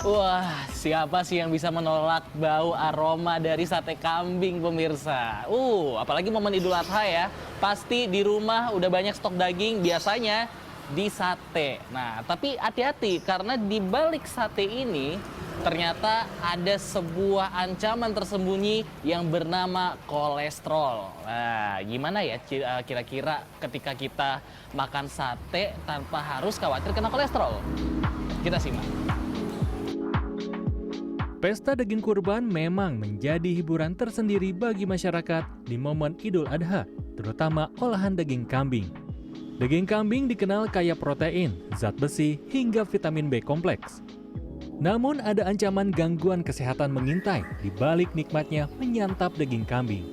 Wah, siapa sih yang bisa menolak bau aroma dari sate kambing pemirsa? Apalagi momen Idul Adha ya. Pasti di rumah udah banyak stok daging, biasanya di sate. Nah, tapi hati-hati karena di balik sate ini ternyata ada sebuah ancaman tersembunyi yang bernama kolesterol. Nah, gimana ya kira-kira ketika kita makan sate tanpa harus khawatir kena kolesterol? Kita simak. Pesta daging kurban memang menjadi hiburan tersendiri bagi masyarakat di momen Idul Adha, terutama olahan daging kambing. Daging kambing dikenal kaya protein, zat besi, hingga vitamin B kompleks. Namun ada ancaman gangguan kesehatan mengintai di balik nikmatnya menyantap daging kambing.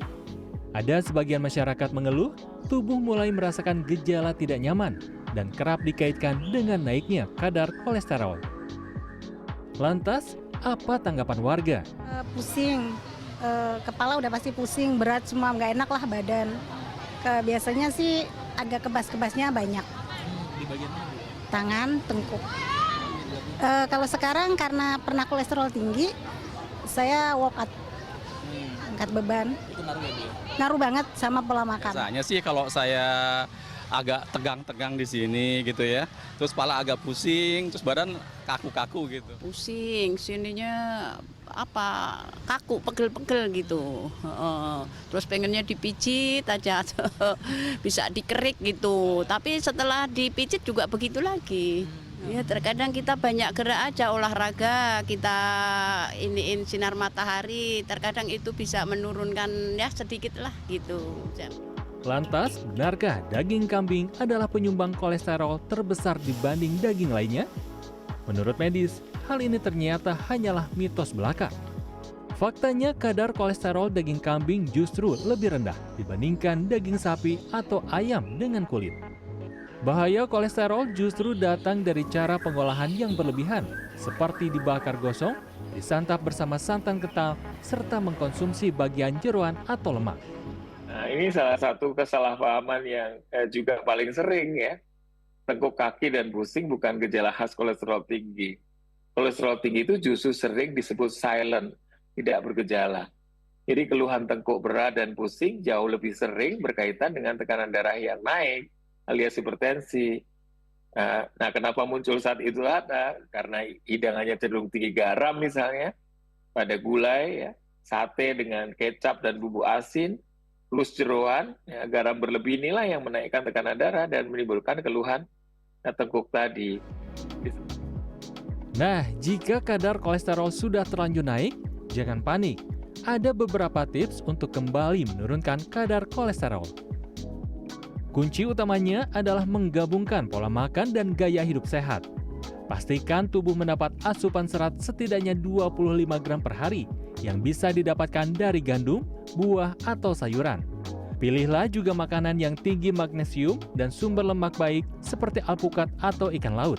Ada sebagian masyarakat mengeluh, tubuh mulai merasakan gejala tidak nyaman dan kerap dikaitkan dengan naiknya kadar kolesterol. Lantas, apa tanggapan warga? Pusing, kepala udah pasti pusing, berat semua, nggak enak lah badan. Biasanya sih agak kebas-kebasnya banyak. Di bagian mana? Tangan, tengkuk. Kalau sekarang karena pernah kolesterol tinggi, saya workout, angkat beban. Itu ngaruh ya, Bu? Ngaruh banget sama pola makan. Biasanya sih kalau saya agak tegang-tegang di sini gitu ya, terus kepala agak pusing, terus badan kaku-kaku gitu. Pusing, sininya apa kaku, pegel-pegel gitu. Terus pengennya dipijit aja, bisa dikerik gitu. Tapi setelah dipijit juga begitu lagi. Ya terkadang kita banyak gerak aja olahraga, kita iniin sinar matahari, terkadang itu bisa menurunkan ya sedikit lah gitu. Lantas, benarkah daging kambing adalah penyumbang kolesterol terbesar dibanding daging lainnya? Menurut medis, hal ini ternyata hanyalah mitos belaka. Faktanya, kadar kolesterol daging kambing justru lebih rendah dibandingkan daging sapi atau ayam dengan kulit. Bahaya kolesterol justru datang dari cara pengolahan yang berlebihan, seperti dibakar gosong, disantap bersama santan kental, serta mengkonsumsi bagian jeroan atau lemak. Nah, ini salah satu kesalahpahaman yang juga paling sering ya. Tengkuk kaki dan pusing bukan gejala khas kolesterol tinggi. Kolesterol tinggi itu justru sering disebut silent, tidak bergejala. Jadi keluhan tengkuk berat dan pusing jauh lebih sering berkaitan dengan tekanan darah yang naik, alias hipertensi. Nah, kenapa muncul saat itu ada? Karena hidangannya cenderung tinggi garam misalnya, pada gulai, ya, sate dengan kecap dan bumbu asin, plus jeroan, ya, garam berlebih inilah yang menaikkan tekanan darah dan menimbulkan keluhan tengkuk tadi. Nah, jika kadar kolesterol sudah terlanjur naik, jangan panik. Ada beberapa tips untuk kembali menurunkan kadar kolesterol. Kunci utamanya adalah menggabungkan pola makan dan gaya hidup sehat. Pastikan tubuh mendapat asupan serat setidaknya 25 gram per hari yang bisa didapatkan dari gandum, buah, atau sayuran. Pilihlah juga makanan yang tinggi magnesium dan sumber lemak baik seperti alpukat atau ikan laut.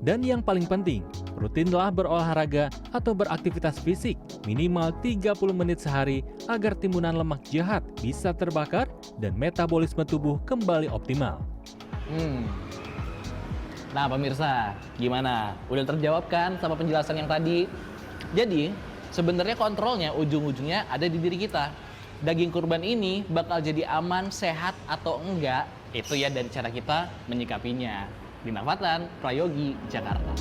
Dan yang paling penting, rutinlah berolahraga atau beraktivitas fisik minimal 30 menit sehari agar timbunan lemak jahat bisa terbakar dan metabolisme tubuh kembali optimal. Nah pemirsa, gimana? Udah terjawab kan sama penjelasan yang tadi? Jadi, sebenarnya kontrolnya ujung-ujungnya ada di diri kita. Daging kurban ini bakal jadi aman, sehat atau enggak, itu ya dari cara kita menyikapinya. Dina Fatan, Prayogi, Jakarta.